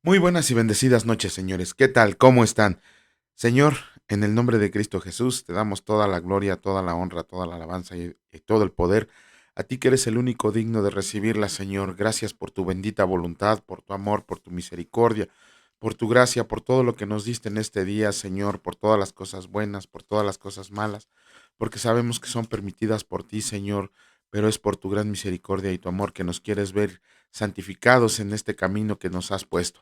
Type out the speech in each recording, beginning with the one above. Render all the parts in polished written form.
Muy buenas y bendecidas noches, señores. ¿Qué tal? ¿Cómo están? Señor, en el nombre de Cristo Jesús, te damos toda la gloria, toda la honra, toda la alabanza y todo el poder. A ti que eres el único digno de recibirla, Señor. Gracias por tu bendita voluntad, por tu amor, por tu misericordia, por tu gracia, por todo lo que nos diste en este día, Señor, por todas las cosas buenas, por todas las cosas malas, porque sabemos que son permitidas por ti, Señor, pero es por tu gran misericordia y tu amor que nos quieres ver santificados en este camino que nos has puesto.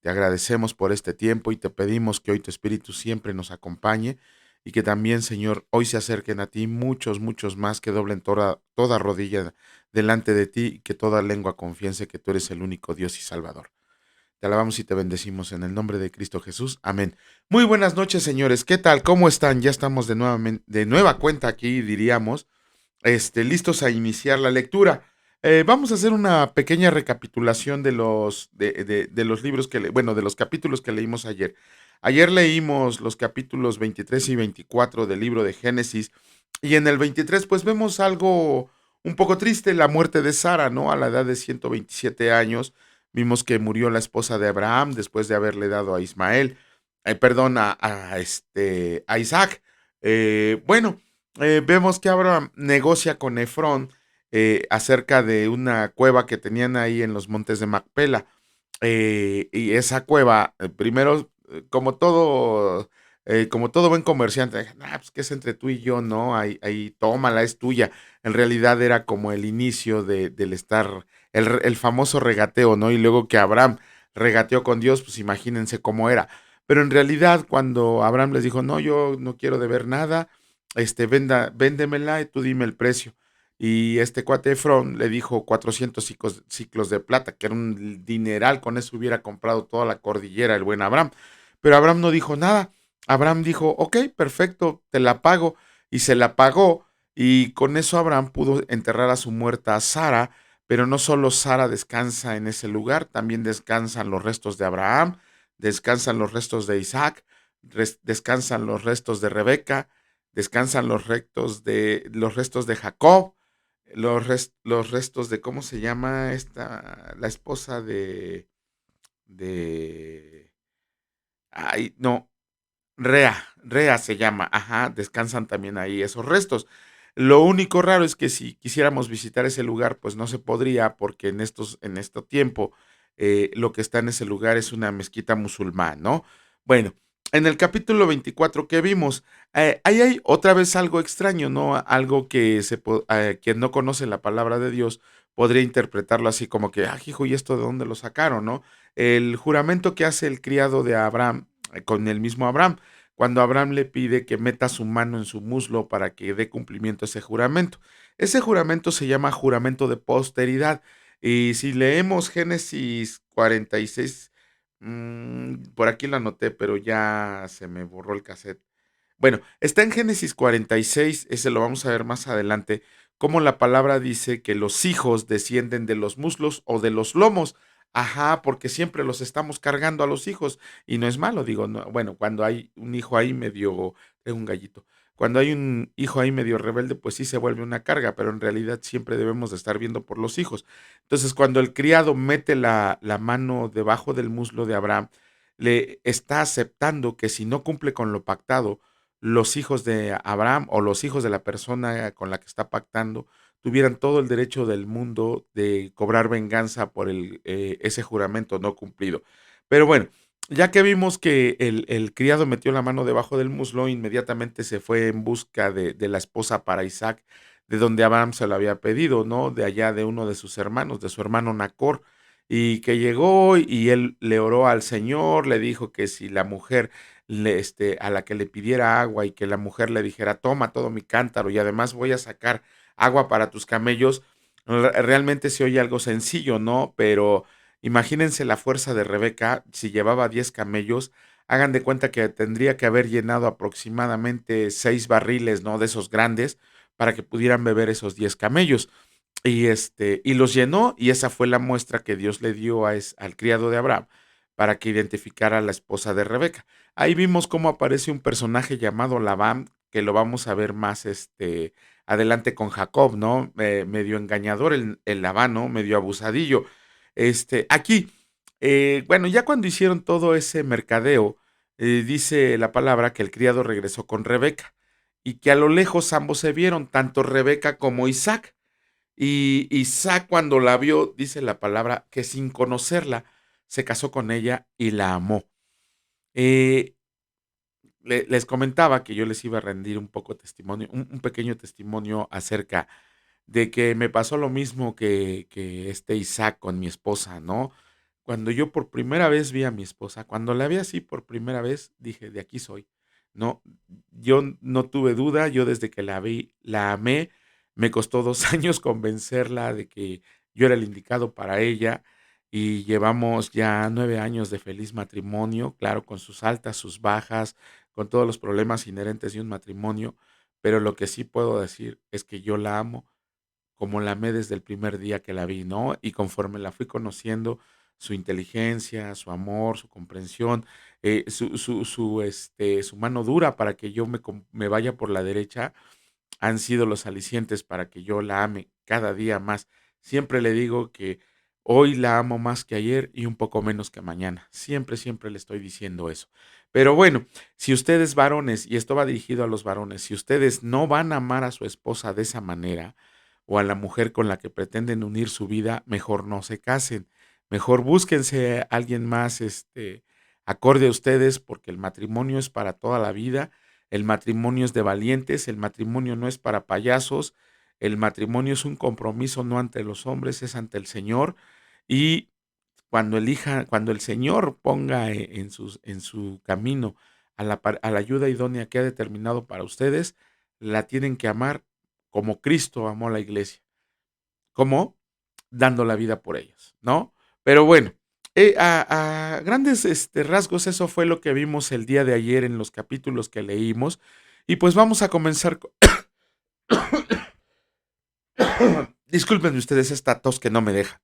Te agradecemos por este tiempo y te pedimos que hoy tu Espíritu siempre nos acompañe y que también, Señor, hoy se acerquen a ti muchos, muchos más, que doblen toda rodilla delante de ti y que toda lengua confiese que tú eres el único Dios y Salvador. Te alabamos y te bendecimos en el nombre de Cristo Jesús. Amén. Muy buenas noches, señores. ¿Qué tal? ¿Cómo están? Ya estamos de nueva cuenta aquí, diríamos, listos a iniciar la lectura. Vamos a hacer una pequeña recapitulación de los libros bueno, de los capítulos que leímos ayer. Ayer leímos los capítulos 23 y 24 del libro de Génesis, y en el 23 pues vemos algo un poco triste, la muerte de Sara, ¿no? A la edad de 127 años, vimos que murió la esposa de Abraham después de haberle dado a Ismael, perdón, a Isaac. Bueno, vemos que Abraham negocia con Efrón acerca de una cueva que tenían ahí en los montes de Macpela. Y esa cueva, primero, como todo buen comerciante, pues que es entre tú y yo, ¿no? Ahí tómala, es tuya. En realidad era como el inicio del estar, el famoso regateo, ¿no? Y luego que Abraham regateó con Dios, pues imagínense cómo era. Pero en realidad, cuando Abraham les dijo, no, yo no quiero deber nada, véndemela y tú dime el precio. Y este cuate Efrón le dijo 400 ciclos de plata, que era un dineral, con eso hubiera comprado toda la cordillera el buen Abraham. Pero Abraham no dijo nada. Abraham dijo, ok, perfecto, te la pago. Y se la pagó. Y con eso Abraham pudo enterrar a su muerta Sara. Pero no solo Sara descansa en ese lugar, también descansan los restos de Abraham, descansan los restos de Isaac, descansan los restos de Rebeca, descansan los restos de Jacob, los restos de, ¿cómo se llama esta? La esposa de, ay, no, Rea se llama, ajá, descansan también ahí esos restos. Lo único raro es que si quisiéramos visitar ese lugar, pues no se podría, porque en este tiempo, lo que está en ese lugar es una mezquita musulmán, ¿no? Bueno, en el capítulo 24 que vimos, ahí hay otra vez algo extraño, ¿no? Algo que quien no conoce la palabra de Dios podría interpretarlo así como que, ah, hijo, ¿y esto de dónde lo sacaron, no? El juramento que hace el criado de Abraham, con el mismo Abraham, cuando Abraham le pide que meta su mano en su muslo para que dé cumplimiento a ese juramento. Ese juramento se llama juramento de posteridad. Y si leemos Génesis 46, por aquí lo anoté, pero ya se me borró el cassette. Bueno, está en Génesis 46, ese lo vamos a ver más adelante, cómo la palabra dice que los hijos descienden de los muslos o de los lomos. Ajá, porque siempre los estamos cargando a los hijos y no es malo, digo, no, bueno, cuando hay un hijo ahí medio, tengo un gallito, cuando hay un hijo ahí medio rebelde, pues sí se vuelve una carga, pero en realidad siempre debemos de estar viendo por los hijos. Entonces, cuando el criado mete la mano debajo del muslo de Abraham, le está aceptando que si no cumple con lo pactado, los hijos de Abraham o los hijos de la persona con la que está pactando tuvieran todo el derecho del mundo de cobrar venganza por ese juramento no cumplido. Pero bueno, ya que vimos que el criado metió la mano debajo del muslo, inmediatamente se fue en busca de la esposa para Isaac, de donde Abraham se lo había pedido, ¿no? De allá de uno de sus hermanos, de su hermano Nacor, y que llegó y él le oró al Señor, le dijo que si la mujer a la que le pidiera agua y que la mujer le dijera, toma todo mi cántaro y además voy a sacar agua para tus camellos, realmente se oye algo sencillo, ¿no? Pero imagínense la fuerza de Rebeca, si llevaba 10 camellos, hagan de cuenta que tendría que haber llenado aproximadamente 6 barriles, ¿no? De esos grandes, para que pudieran beber esos 10 camellos. Y los llenó, y esa fue la muestra que Dios le dio al criado de Abraham para que identificara a la esposa de Rebeca. Ahí vimos cómo aparece un personaje llamado Labán, que lo vamos a ver más adelante con Jacob, ¿no? Medio engañador el Labán, ¿no? Medio abusadillo. Aquí Bueno, ya cuando hicieron todo ese mercadeo, dice la palabra que el criado regresó con Rebeca y que a lo lejos ambos se vieron, tanto Rebeca como Isaac. Y Isaac cuando la vio, dice la palabra, que sin conocerla, se casó con ella y la amó. Eh, les comentaba que yo les iba a rendir un poco testimonio, un pequeño testimonio acerca de que me pasó lo mismo que este Isaac con mi esposa, ¿no? Cuando yo por primera vez vi a mi esposa, cuando la vi así por primera vez, dije, de aquí soy. No, yo no tuve duda, yo desde que la vi, la amé. Me costó 2 años convencerla de que yo era el indicado para ella y llevamos ya 9 años de feliz matrimonio, claro, con sus altas, sus bajas, con todos los problemas inherentes de un matrimonio, pero lo que sí puedo decir es que yo la amo como la amé desde el primer día que la vi, ¿no? Y conforme la fui conociendo, su inteligencia, su amor, su comprensión, su mano dura para que yo me vaya por la derecha, han sido los alicientes para que yo la ame cada día más. Siempre le digo que hoy la amo más que ayer y un poco menos que mañana. Siempre, siempre le estoy diciendo eso. Pero bueno, si ustedes varones, y esto va dirigido a los varones, si ustedes no van a amar a su esposa de esa manera, o a la mujer con la que pretenden unir su vida, mejor no se casen. Mejor búsquense a alguien más, acorde a ustedes, porque el matrimonio es para toda la vida. El matrimonio es de valientes, el matrimonio no es para payasos, el matrimonio es un compromiso no ante los hombres, es ante el Señor. Y cuando el Señor ponga en su camino a la ayuda idónea que ha determinado para ustedes, la tienen que amar como Cristo amó a la iglesia. ¿Cómo? Dando la vida por ellos, ¿no? Pero bueno, a grandes rasgos, eso fue lo que vimos el día de ayer en los capítulos que leímos. Y pues vamos a comenzar. Discúlpenme ustedes esta tos que no me deja.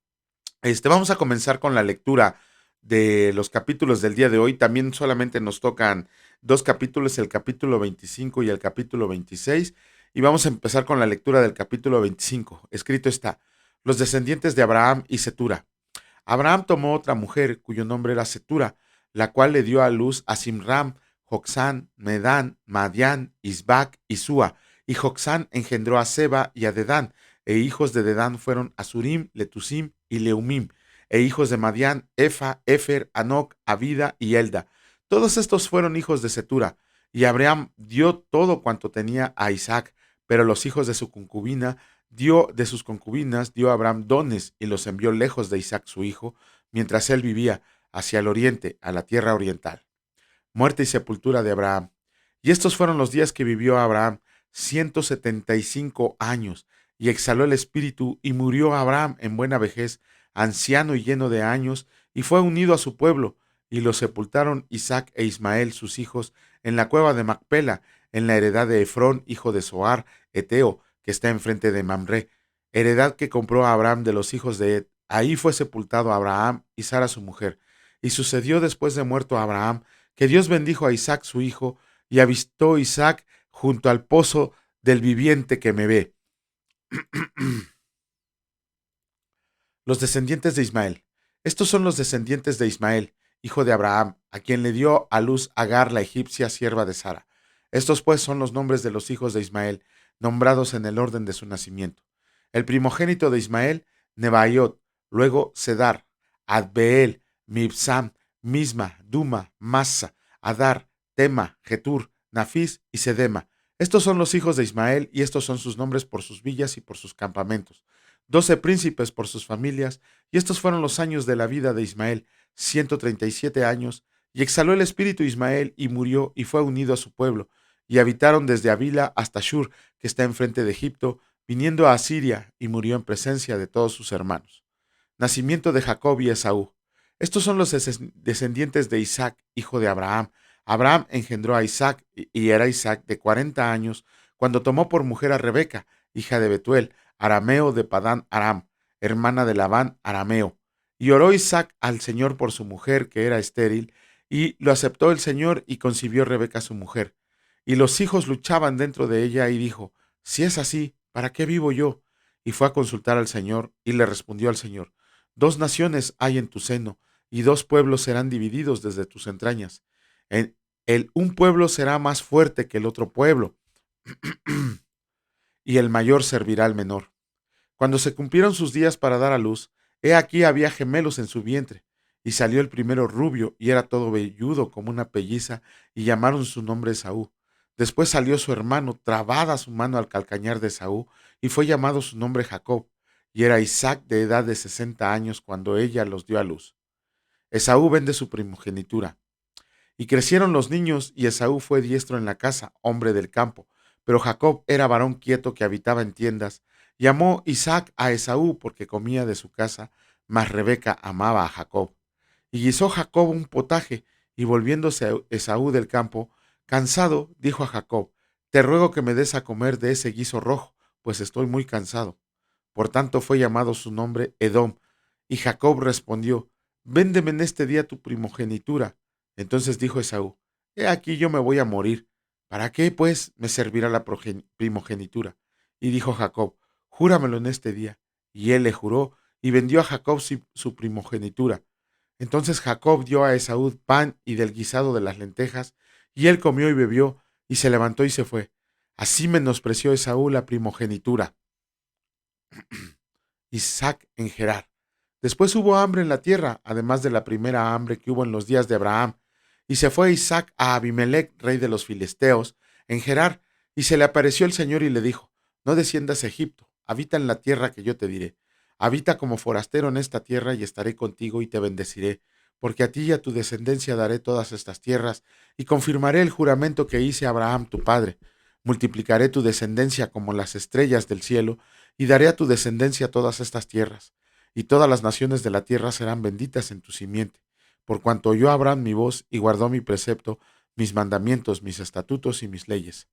Vamos a comenzar con la lectura de los capítulos del día de hoy. También solamente nos tocan 2 capítulos, el capítulo 25 y el capítulo 26. Y vamos a empezar con la lectura del capítulo 25. Escrito está: los descendientes de Abraham y Setura. Abraham tomó otra mujer, cuyo nombre era Setura, la cual le dio a luz a Simram, Joxán, Medán, Madián, Isbac y Sua. Y Joxán engendró a Seba y a Dedán, e hijos de Dedán fueron Asurim, Letusim y Leumim, e hijos de Madián, Efa, Efer, Anoc, Abida y Elda. Todos estos fueron hijos de Setura, y Abraham dio todo cuanto tenía a Isaac, pero los hijos de su concubina de sus concubinas, dio a Abraham dones y los envió lejos de Isaac su hijo, mientras él vivía hacia el oriente, a la tierra oriental. Muerte y sepultura de Abraham. Y estos fueron los días que vivió Abraham, 175 años, y exhaló el espíritu, y murió Abraham en buena vejez, anciano y lleno de años, y fue unido a su pueblo, y lo sepultaron Isaac e Ismael, sus hijos, en la cueva de Macpela, en la heredad de Efrón, hijo de Zoar, Eteo, que está enfrente de Mamre, heredad que compró a Abraham de los hijos de Ed. Ahí fue sepultado Abraham y Sara su mujer. Y sucedió después de muerto Abraham, que Dios bendijo a Isaac su hijo, y avistó Isaac junto al pozo del viviente que me ve. Los descendientes de Ismael. Estos son los descendientes de Ismael, hijo de Abraham, a quien le dio a luz Agar la egipcia, sierva de Sara. Estos pues son los nombres de los hijos de Ismael, nombrados en el orden de su nacimiento. El primogénito de Ismael, Nebaiot, luego Sedar, Adbeel, Mibsam, Misma, Duma, Massa, Adar, Tema, Getur, Nafis y Sedema. Estos son los hijos de Ismael, y estos son sus nombres por sus villas y por sus campamentos. 12 príncipes por sus familias, y estos fueron los años de la vida de Ismael, 137 años, y exhaló el espíritu Ismael, y murió, y fue unido a su pueblo, y habitaron desde Avila hasta Shur, que está enfrente de Egipto, viniendo a Asiria, y murió en presencia de todos sus hermanos. Nacimiento de Jacob y Esaú. Estos son los descendientes de Isaac, hijo de Abraham. Abraham engendró a Isaac, y era Isaac de 40 años, cuando tomó por mujer a Rebeca, hija de Betuel, arameo de Padán Aram, hermana de Labán arameo. Y oró Isaac al Señor por su mujer, que era estéril, y lo aceptó el Señor, y concibió Rebeca su mujer. Y los hijos luchaban dentro de ella, y dijo: si es así, ¿para qué vivo yo? Y fue a consultar al Señor, y le respondió al Señor: 2 naciones hay en tu seno, y 2 pueblos serán divididos desde tus entrañas. En un pueblo será más fuerte que el otro pueblo, y el mayor servirá al menor. Cuando se cumplieron sus días para dar a luz, he aquí había gemelos en su vientre, y salió el primero rubio, y era todo velludo como una pelliza, y llamaron su nombre Esaú. Después salió su hermano, trabada su mano al calcañar de Esaú, y fue llamado su nombre Jacob, y era Isaac de edad de 60 años cuando ella los dio a luz. Esaú vende su primogenitura. Y crecieron los niños, y Esaú fue diestro en la casa, hombre del campo. Pero Jacob era varón quieto que habitaba en tiendas. Llamó Isaac a Esaú porque comía de su casa, mas Rebeca amaba a Jacob. Y guisó Jacob un potaje, y volviéndose Esaú del campo, cansado, dijo a Jacob: Te ruego que me des a comer de ese guiso rojo, pues estoy muy cansado. Por tanto fue llamado su nombre Edom. Y Jacob respondió: Véndeme en este día tu primogenitura. Entonces dijo Esaú: He aquí yo me voy a morir. ¿Para qué, pues, me servirá la primogenitura? Y dijo Jacob: Júramelo en este día. Y él le juró, y vendió a Jacob su primogenitura. Entonces Jacob dio a Esaú pan y del guisado de las lentejas, y él comió y bebió, y se levantó y se fue. Así menospreció Esaú la primogenitura. Isaac en Gerar. Después hubo hambre en la tierra, además de la primera hambre que hubo en los días de Abraham. Y se fue Isaac a Abimelec, rey de los filisteos, en Gerar, y se le apareció el Señor y le dijo: No desciendas a Egipto, habita en la tierra que yo te diré. Habita como forastero en esta tierra y estaré contigo y te bendeciré, porque a ti y a tu descendencia daré todas estas tierras, y confirmaré el juramento que hice a Abraham tu padre. Multiplicaré tu descendencia como las estrellas del cielo, y daré a tu descendencia todas estas tierras, y todas las naciones de la tierra serán benditas en tu simiente, por cuanto oyó Abraham mi voz y guardó mi precepto, mis mandamientos, mis estatutos y mis leyes.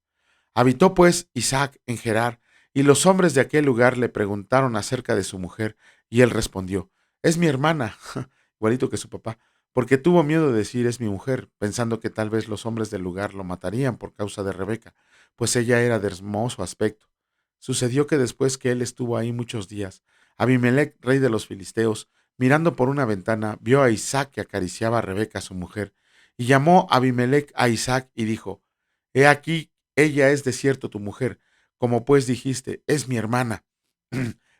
Habitó pues Isaac en Gerar, y los hombres de aquel lugar le preguntaron acerca de su mujer, y él respondió: Es mi hermana, igualito que su papá, porque tuvo miedo de decir es mi mujer, pensando que tal vez los hombres del lugar lo matarían por causa de Rebeca, pues ella era de hermoso aspecto. Sucedió que después que él estuvo ahí muchos días, Abimelec, rey de los filisteos, mirando por una ventana, vio a Isaac que acariciaba a Rebeca su mujer, y llamó Abimelec a Isaac y dijo: He aquí, ella es de cierto tu mujer, como pues dijiste, es mi hermana.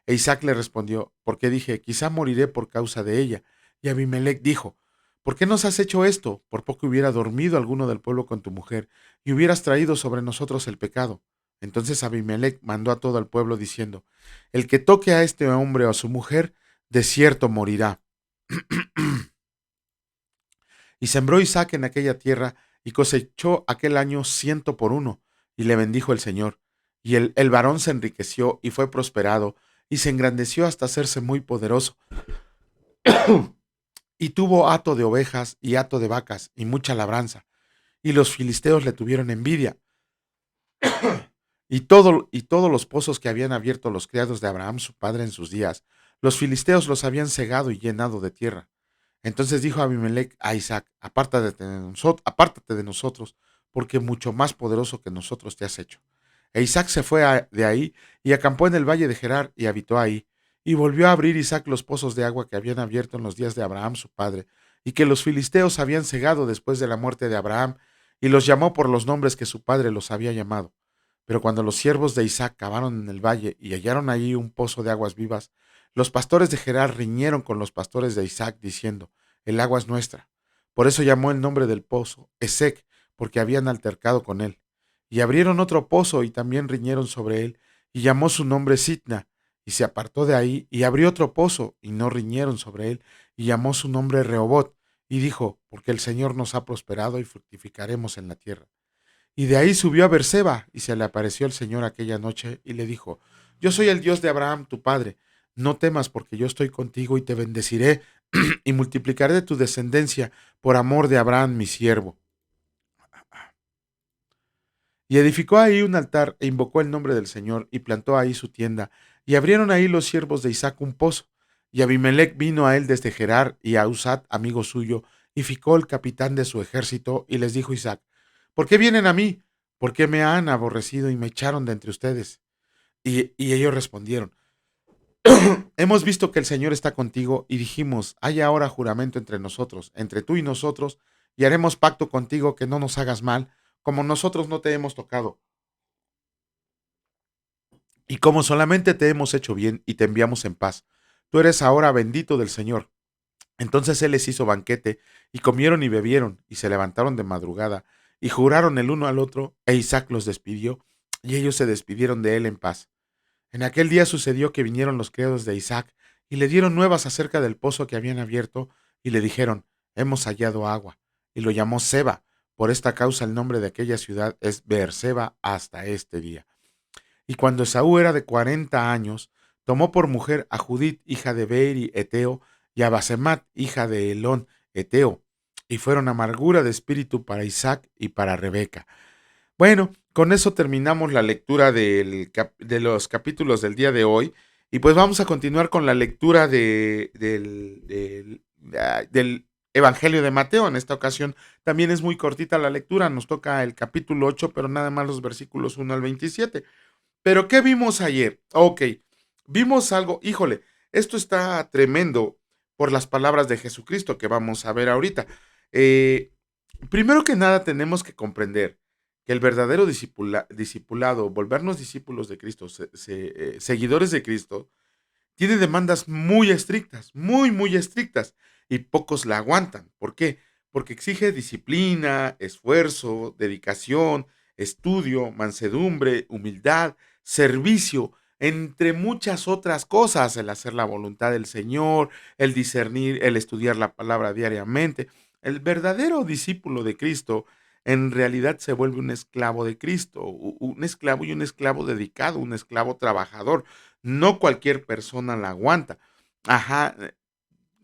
E Isaac le respondió: Porque dije, quizá moriré por causa de ella. Y Abimelec dijo: ¿Por qué nos has hecho esto? Por poco hubiera dormido alguno del pueblo con tu mujer, y hubieras traído sobre nosotros el pecado. Entonces Abimelec mandó a todo el pueblo diciendo: El que toque a este hombre o a su mujer, de cierto morirá. Y sembró Isaac en aquella tierra, y cosechó aquel año 100 por 1, y le bendijo el Señor. Y el varón se enriqueció y fue prosperado, y se engrandeció hasta hacerse muy poderoso, y tuvo hato de ovejas y hato de vacas, y mucha labranza. Y los filisteos le tuvieron envidia, y todos los pozos que habían abierto los criados de Abraham su padre en sus días, los filisteos los habían cegado y llenado de tierra. Entonces dijo Abimelec a Isaac: apártate de nosotros, porque mucho más poderoso que nosotros te has hecho. E Isaac se fue de ahí y acampó en el valle de Gerar y habitó ahí. Y volvió a abrir Isaac los pozos de agua que habían abierto en los días de Abraham su padre, y que los filisteos habían cegado después de la muerte de Abraham, y los llamó por los nombres que su padre los había llamado. Pero cuando los siervos de Isaac cavaron en el valle y hallaron allí un pozo de aguas vivas, los pastores de Gerar riñeron con los pastores de Isaac, diciendo: El agua es nuestra. Por eso llamó el nombre del pozo Esec, porque habían altercado con él. Y abrieron otro pozo y también riñeron sobre él, y llamó su nombre Sitna. Y se apartó de ahí y abrió otro pozo, y no riñeron sobre él, y llamó su nombre Rehobot. Y dijo: Porque el Señor nos ha prosperado y fructificaremos en la tierra. Y de ahí subió a Berseba, y se le apareció el Señor aquella noche, y le dijo: Yo soy el Dios de Abraham, tu padre. No temas, porque yo estoy contigo, y te bendeciré, y multiplicaré tu descendencia por amor de Abraham, mi siervo. Y edificó ahí un altar, e invocó el nombre del Señor, y plantó ahí su tienda. Y abrieron ahí los siervos de Isaac un pozo. Y Abimelec vino a él desde Gerar, y a Usat, amigo suyo, y Ficol, capitán de su ejército, y les dijo Isaac: ¿Por qué vienen a mí? ¿Por qué me han aborrecido y me echaron de entre ustedes? Y ellos respondieron: Hemos visto que el Señor está contigo y dijimos, hay ahora juramento entre nosotros, entre tú y nosotros, y haremos pacto contigo que no nos hagas mal, como nosotros no te hemos tocado, y como solamente te hemos hecho bien y te enviamos en paz. Tú eres ahora bendito del Señor. Entonces él les hizo banquete, y comieron y bebieron, y se levantaron de madrugada, y juraron el uno al otro, e Isaac los despidió, y ellos se despidieron de él en paz. En aquel día sucedió que vinieron los criados de Isaac, y le dieron nuevas acerca del pozo que habían abierto, y le dijeron, hemos hallado agua, y lo llamó Seba. Por esta causa el nombre de aquella ciudad es Beerseba hasta este día. Y cuando Esaú era de 40 años, tomó por mujer a Judith, hija de Beeri, Eteo, y a Basemat, hija de Elón, Eteo, y fueron amargura de espíritu para Isaac y para Rebeca. Bueno, con eso terminamos la lectura de los capítulos del día de hoy, y pues vamos a continuar con la lectura del Evangelio de Mateo. En esta ocasión también es muy cortita la lectura, nos toca el capítulo 8, pero nada más los versículos 1 al 27. Pero ¿qué vimos ayer? Ok, vimos algo, híjole, esto está tremendo por las palabras de Jesucristo que vamos a ver ahorita. Eh, Primero que nada tenemos que comprender que el verdadero discipulado, volvernos discípulos de Cristo, seguidores de Cristo, tiene demandas muy estrictas, muy, muy estrictas, y pocos la aguantan. ¿Por qué? Porque exige disciplina, esfuerzo, dedicación, estudio, mansedumbre, humildad, servicio, entre muchas otras cosas, el hacer la voluntad del Señor, el discernir, el estudiar la palabra diariamente. El verdadero discípulo de Cristo en realidad se vuelve un esclavo de Cristo, un esclavo y un esclavo dedicado, un esclavo trabajador. No cualquier persona la aguanta. Ajá,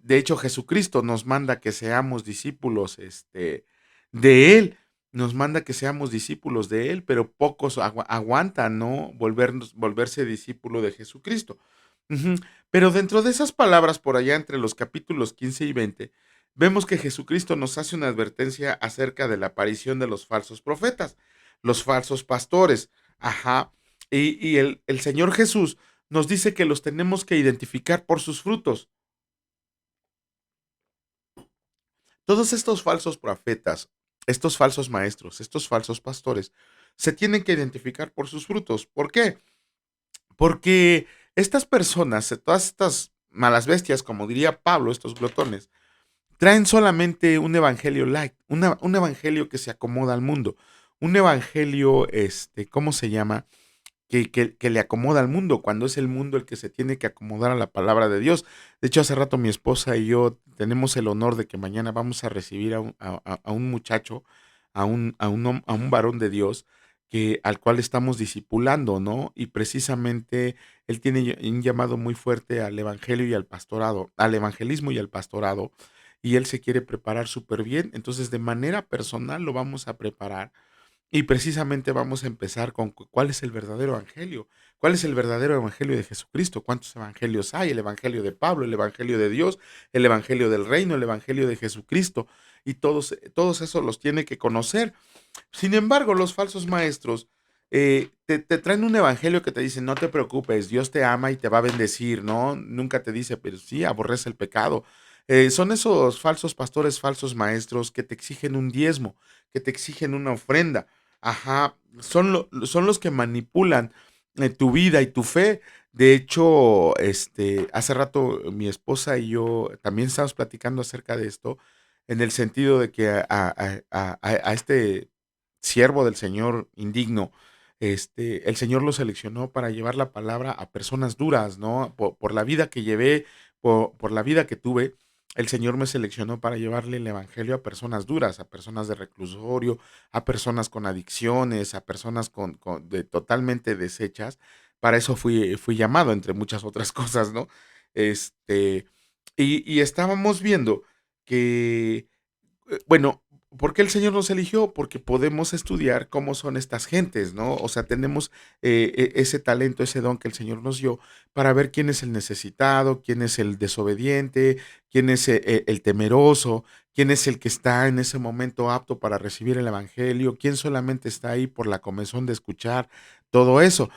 de hecho Jesucristo nos manda que seamos discípulos, de Él, nos manda que seamos discípulos de Él, pero pocos aguantan, ¿no? Volverse discípulo de Jesucristo. Ujú. Pero dentro de esas palabras, por allá entre los capítulos 15 y 20, vemos que Jesucristo nos hace una advertencia acerca de la aparición de los falsos profetas, los falsos pastores. Ajá. Y el Señor Jesús nos dice que los tenemos que identificar por sus frutos. Todos estos falsos profetas, estos falsos maestros, estos falsos pastores, se tienen que identificar por sus frutos. ¿Por qué? Porque estas personas, todas estas malas bestias, como diría Pablo, estos glotones, traen solamente un evangelio light, un evangelio que se acomoda al mundo, un evangelio, ¿cómo se llama? Que le acomoda al mundo, cuando es el mundo el que se tiene que acomodar a la palabra de Dios. De hecho, hace rato mi esposa y yo tenemos el honor de que mañana vamos a recibir a un muchacho, a un varón de Dios, al cual estamos discipulando, ¿no? Y precisamente él tiene un llamado muy fuerte al evangelio y al pastorado, al evangelismo y al pastorado, y él se quiere preparar súper bien. Entonces, de manera personal lo vamos a preparar, y precisamente vamos a empezar con cuál es el verdadero evangelio. ¿Cuál es el verdadero evangelio de Jesucristo? ¿Cuántos evangelios hay? El evangelio de Pablo, el evangelio de Dios, el evangelio del reino, el evangelio de Jesucristo. Y todos esos los tiene que conocer. Sin embargo, los falsos maestros te traen un evangelio que te dice, no te preocupes, Dios te ama y te va a bendecir, ¿no? Nunca te dice, pero sí, aborrece el pecado. Son esos falsos pastores, falsos maestros que te exigen un diezmo, que te exigen una ofrenda. Ajá, son los que manipulan tu vida y tu fe. De hecho, hace rato mi esposa y yo también estábamos platicando acerca de esto, en el sentido de que a este siervo del Señor indigno, el Señor lo seleccionó para llevar la palabra a personas duras, ¿no? Por la vida que llevé, por la vida que tuve, el Señor me seleccionó para llevarle el evangelio a personas duras, a personas de reclusorio, a personas con adicciones, a personas totalmente deshechas. Para eso fui llamado, entre muchas otras cosas, ¿no? Este, y estábamos viendo que bueno, ¿por qué el Señor nos eligió? Porque podemos estudiar cómo son estas gentes, ¿no? O sea, tenemos ese talento, ese don que el Señor nos dio para ver quién es el necesitado, quién es el desobediente, quién es el temeroso, quién es el que está en ese momento apto para recibir el evangelio, quién solamente está ahí por la comezón de escuchar, todo eso.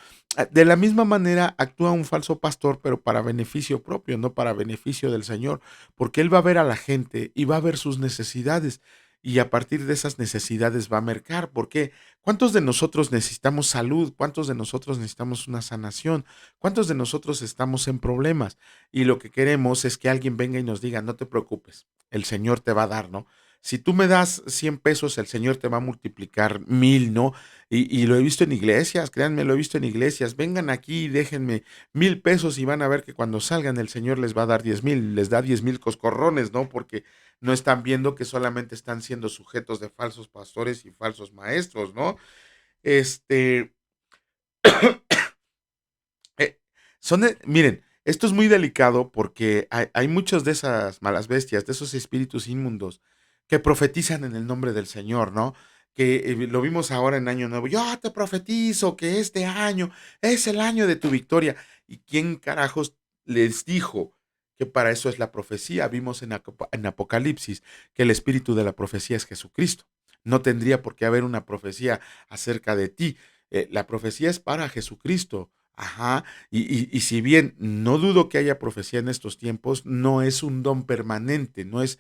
De la misma manera actúa un falso pastor, pero para beneficio propio, no para beneficio del Señor, porque él va a ver a la gente y va a ver sus necesidades y a partir de esas necesidades va a mercar. ¿Por qué? ¿Cuántos de nosotros necesitamos salud? ¿Cuántos de nosotros necesitamos una sanación? ¿Cuántos de nosotros estamos en problemas? Y lo que queremos es que alguien venga y nos diga, no te preocupes, el Señor te va a dar, ¿no? Si tú me das 100 pesos, el Señor te va a multiplicar 1000, ¿no? Y lo he visto en iglesias, créanme, lo he visto en iglesias. Vengan aquí y déjenme 1000 pesos y van a ver que cuando salgan el Señor les va a dar 10,000, les da 10,000 coscorrones, ¿no? Porque no están viendo que solamente están siendo sujetos de falsos pastores y falsos maestros, ¿no? Este, eh, miren, esto es muy delicado porque hay muchos de esas malas bestias, de esos espíritus inmundos que profetizan en el nombre del Señor, ¿no? Que lo vimos ahora en Año Nuevo. Yo te profetizo que este año es el año de tu victoria. ¿Y quién carajos les dijo que para eso es la profecía? Vimos en Apocalipsis que el espíritu de la profecía es Jesucristo. No tendría por qué haber una profecía acerca de ti. La profecía es para Jesucristo. Ajá, y si bien no dudo que haya profecía en estos tiempos, no es un don permanente, no es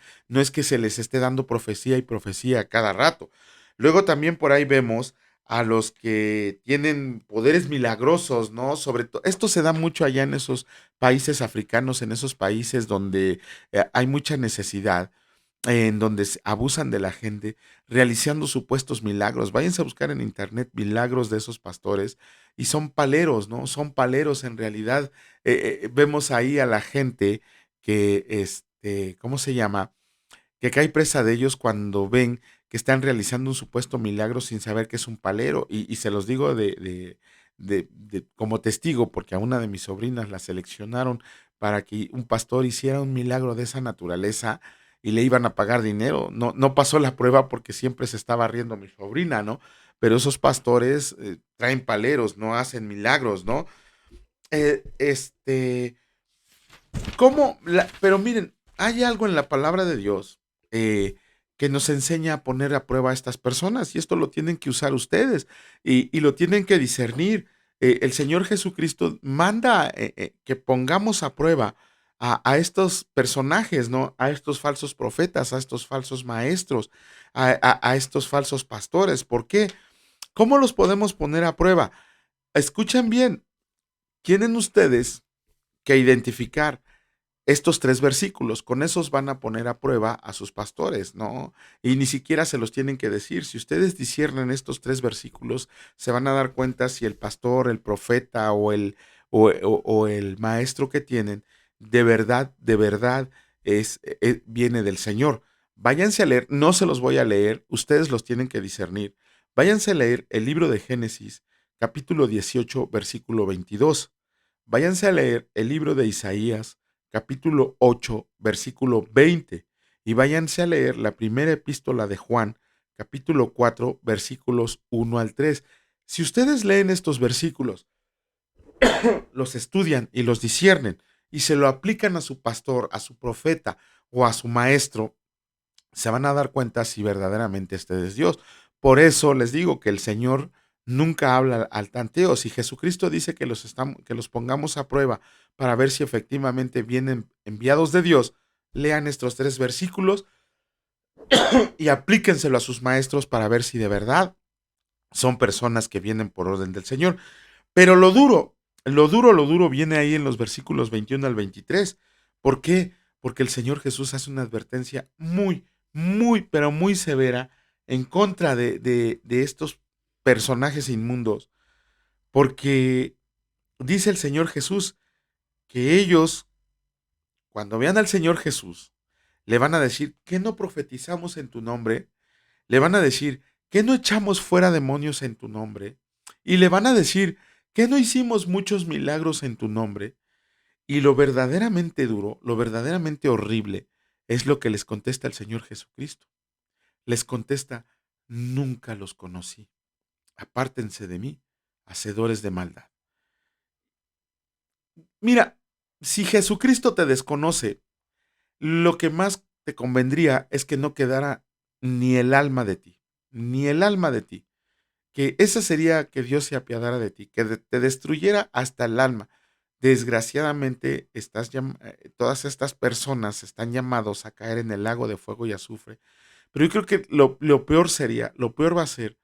que se les esté dando profecía y profecía cada rato. Luego también por ahí vemos a los que tienen poderes milagrosos, ¿no? Sobre todo, esto se da mucho allá en esos países africanos, en esos países donde hay mucha necesidad, en donde abusan de la gente, realizando supuestos milagros. Váyanse a buscar en internet milagros de esos pastores y son paleros, ¿no? Son paleros en realidad. Vemos ahí a la gente que, ¿cómo se llama? Que cae presa de ellos cuando ven que están realizando un supuesto milagro sin saber que es un palero. Y se los digo como testigo, porque a una de mis sobrinas la seleccionaron para que un pastor hiciera un milagro de esa naturaleza y le iban a pagar dinero. No, no pasó la prueba porque siempre se estaba riendo mi sobrina, ¿no? Pero esos pastores traen paleros, no hacen milagros, ¿no? Este, pero miren, hay algo en la palabra de Dios eh, que nos enseña a poner a prueba a estas personas y esto lo tienen que usar ustedes y lo tienen que discernir. El Señor Jesucristo manda que pongamos a prueba a estos personajes, ¿no? A estos falsos profetas, a estos falsos maestros, a estos falsos pastores. ¿Por qué? ¿Cómo los podemos poner a prueba? Escuchen bien, tienen ustedes que identificar estos 3 versículos, con esos van a poner a prueba a sus pastores, ¿no? Y ni siquiera se los tienen que decir. Si ustedes disciernen estos 3 versículos, se van a dar cuenta si el pastor, el profeta o el maestro que tienen, de verdad viene del Señor. Váyanse a leer, no se los voy a leer, ustedes los tienen que discernir. Váyanse a leer el libro de Génesis, capítulo 18, versículo 22. Váyanse a leer el libro de Isaías, capítulo 8, versículo 20, y váyanse a leer la primera epístola de Juan, capítulo 4, versículos 1 al 3. Si ustedes leen estos versículos, los estudian y los disciernen y se lo aplican a su pastor, a su profeta o a su maestro, se van a dar cuenta si verdaderamente este es Dios. Por eso les digo que el Señor nunca habla al tanteo. Si Jesucristo dice que los pongamos a prueba para ver si efectivamente vienen enviados de Dios, lean estos 3 versículos y aplíquenselo a sus maestros para ver si de verdad son personas que vienen por orden del Señor. Pero lo duro viene ahí en los versículos 21 al 23. ¿Por qué? Porque el Señor Jesús hace una advertencia muy, muy, pero muy severa en contra de estos personajes inmundos. Porque dice el Señor Jesús que ellos, cuando vean al Señor Jesús, le van a decir, ¿qué no profetizamos en tu nombre? Le van a decir, ¿qué no echamos fuera demonios en tu nombre? Y le van a decir, ¿qué no hicimos muchos milagros en tu nombre? Y lo verdaderamente duro, lo verdaderamente horrible, es lo que les contesta el Señor Jesucristo. Les contesta, nunca los conocí. Apártense de mí, hacedores de maldad. Mira, si Jesucristo te desconoce, lo que más te convendría es que no quedara ni el alma de ti, ni el alma de ti. Que esa sería que Dios se apiadara de ti, que te destruyera hasta el alma. Desgraciadamente, todas estas personas están llamados a caer en el lago de fuego y azufre. Pero yo creo que lo peor va a ser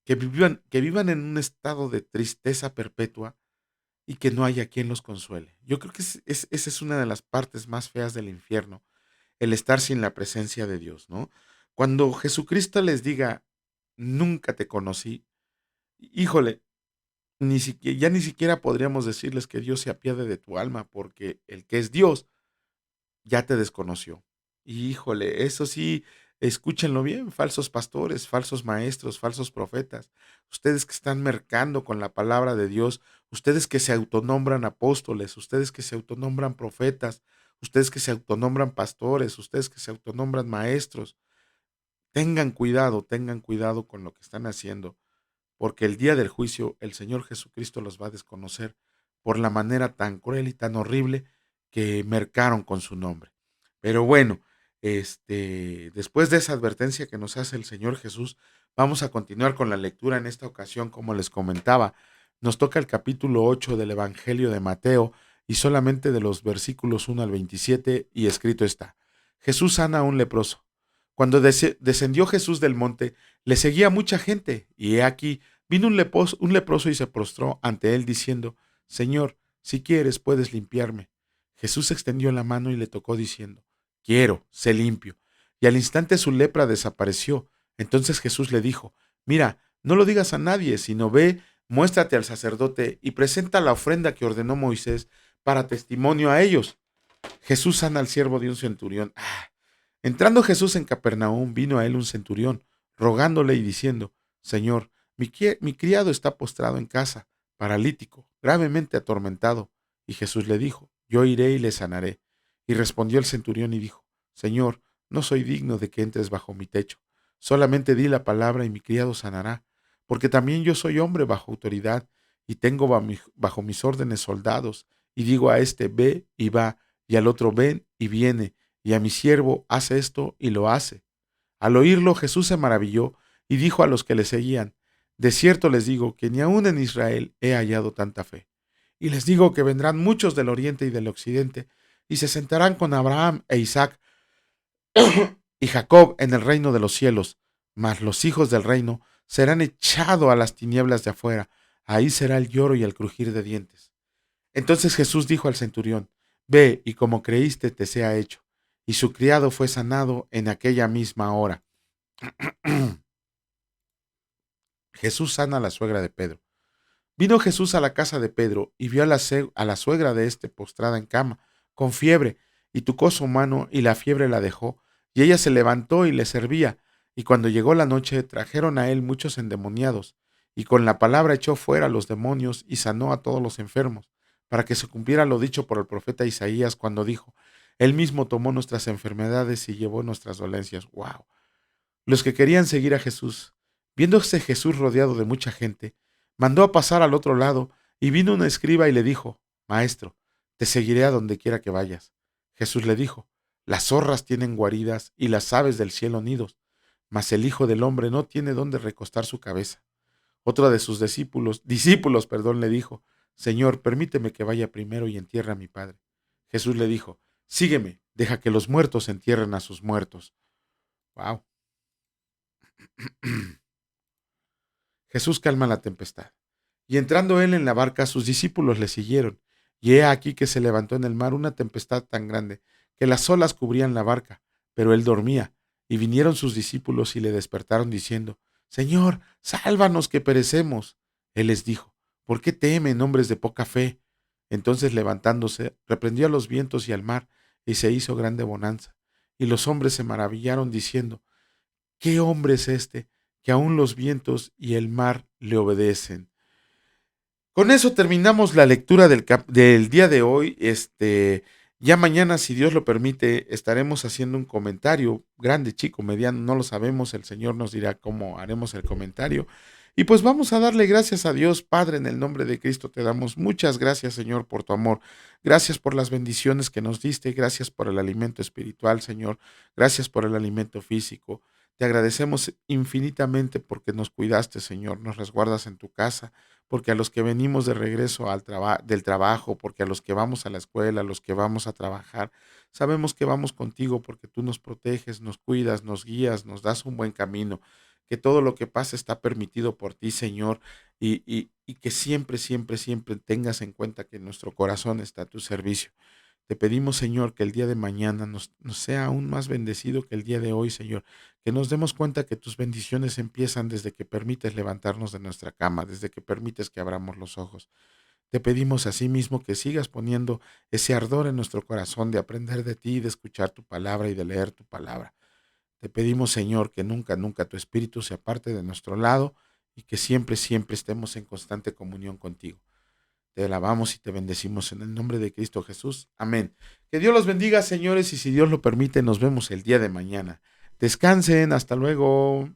que vivan en un estado de tristeza perpetua y que no haya quien los consuele. Yo creo que esa es una de las partes más feas del infierno, el estar sin la presencia de Dios, ¿no? Cuando Jesucristo les diga, nunca te conocí, híjole, ya ni siquiera podríamos decirles que Dios se apiade de tu alma, porque el que es Dios ya te desconoció. Y híjole, eso sí, escúchenlo bien, falsos pastores, falsos maestros, falsos profetas, ustedes que están mercando con la palabra de Dios, ustedes que se autonombran apóstoles, ustedes que se autonombran profetas, ustedes que se autonombran pastores, ustedes que se autonombran maestros, tengan cuidado con lo que están haciendo, porque el día del juicio el Señor Jesucristo los va a desconocer por la manera tan cruel y tan horrible que mercaron con su nombre. Pero bueno, después de esa advertencia que nos hace el Señor Jesús, vamos a continuar con la lectura en esta ocasión, como les comentaba. Nos toca el capítulo 8 del Evangelio de Mateo y solamente de los versículos 1 al 27 y escrito está: Jesús sana a un leproso. Cuando descendió Jesús del monte, le seguía mucha gente, y he aquí, vino un leproso y se prostró ante él diciendo: Señor, si quieres puedes limpiarme. Jesús extendió la mano y le tocó diciendo: Quiero, sé limpio. Y al instante su lepra desapareció. Entonces Jesús le dijo: Mira, no lo digas a nadie, sino ve, muéstrate al sacerdote y presenta la ofrenda que ordenó Moisés para testimonio a ellos. Jesús sana al siervo de un centurión. Entrando Jesús en Capernaum, vino a él un centurión, rogándole y diciendo: Señor, mi criado está postrado en casa, paralítico, gravemente atormentado. Y Jesús le dijo: Yo iré y le sanaré. Y respondió el centurión y dijo: Señor, no soy digno de que entres bajo mi techo. Solamente di la palabra y mi criado sanará, porque también yo soy hombre bajo autoridad, y tengo bajo mis órdenes soldados, y digo a este: ve y va, y al otro: ven y viene, y a mi siervo: haz esto, y lo hace. Al oírlo, Jesús se maravilló y dijo a los que le seguían: De cierto les digo que ni aun en Israel he hallado tanta fe. Y les digo que vendrán muchos del oriente y del occidente, y se sentarán con Abraham e Isaac y Jacob en el reino de los cielos, mas los hijos del reino serán echados a las tinieblas de afuera. Ahí será el lloro y el crujir de dientes. Entonces Jesús dijo al centurión: Ve, y como creíste te sea hecho. Y su criado fue sanado en aquella misma hora. Jesús sana a la suegra de Pedro. Vino Jesús a la casa de Pedro y vio a la suegra de éste postrada en cama, con fiebre, y tocó su mano, y la fiebre la dejó, y ella se levantó y le servía. Y cuando llegó la noche, trajeron a él muchos endemoniados, y con la palabra echó fuera los demonios y sanó a todos los enfermos, para que se cumpliera lo dicho por el profeta Isaías cuando dijo: Él mismo tomó nuestras enfermedades y llevó nuestras dolencias. ¡Wow! Los que querían seguir a Jesús, viéndose Jesús rodeado de mucha gente, mandó a pasar al otro lado, y vino un escriba y le dijo: Maestro, te seguiré a donde quiera que vayas. Jesús le dijo: Las zorras tienen guaridas y las aves del cielo nidos, mas el Hijo del Hombre no tiene dónde recostar su cabeza. Otro de sus discípulos, le dijo: Señor, permíteme que vaya primero y entierre a mi padre. Jesús le dijo: Sígueme, deja que los muertos entierren a sus muertos. Wow. Jesús calma la tempestad. Y entrando él en la barca, sus discípulos le siguieron. Y he aquí que se levantó en el mar una tempestad tan grande que las olas cubrían la barca, pero él dormía. Y vinieron sus discípulos y le despertaron diciendo: Señor, sálvanos que perecemos. Él les dijo: ¿Por qué temen, hombres de poca fe? Entonces levantándose, reprendió a los vientos y al mar, y se hizo grande bonanza. Y los hombres se maravillaron diciendo: ¿Qué hombre es este, que aun los vientos y el mar le obedecen? Con eso terminamos la lectura del día de hoy. Ya mañana, si Dios lo permite, estaremos haciendo un comentario, grande, chico, mediano, no lo sabemos. El Señor nos dirá cómo haremos el comentario. Y pues vamos a darle gracias a Dios, Padre, en el nombre de Cristo te damos muchas gracias, Señor, por tu amor. Gracias por las bendiciones que nos diste, gracias por el alimento espiritual, Señor. Gracias por el alimento físico. Te agradecemos infinitamente porque nos cuidaste, Señor, nos resguardas en tu casa, porque a los que venimos de regreso del trabajo, porque a los que vamos a la escuela, a los que vamos a trabajar, sabemos que vamos contigo porque tú nos proteges, nos cuidas, nos guías, nos das un buen camino, que todo lo que pasa está permitido por ti, Señor, y que siempre, siempre, siempre tengas en cuenta que nuestro corazón está a tu servicio. Te pedimos, Señor, que el día de mañana nos sea aún más bendecido que el día de hoy, Señor. Que nos demos cuenta que tus bendiciones empiezan desde que permites levantarnos de nuestra cama, desde que permites que abramos los ojos. Te pedimos asimismo que sigas poniendo ese ardor en nuestro corazón de aprender de ti, de escuchar tu palabra y de leer tu palabra. Te pedimos, Señor, que nunca, nunca tu espíritu se aparte de nuestro lado y que siempre, siempre estemos en constante comunión contigo. Te alabamos y te bendecimos en el nombre de Cristo Jesús. Amén. Que Dios los bendiga, señores, y si Dios lo permite, nos vemos el día de mañana. Descansen, hasta luego.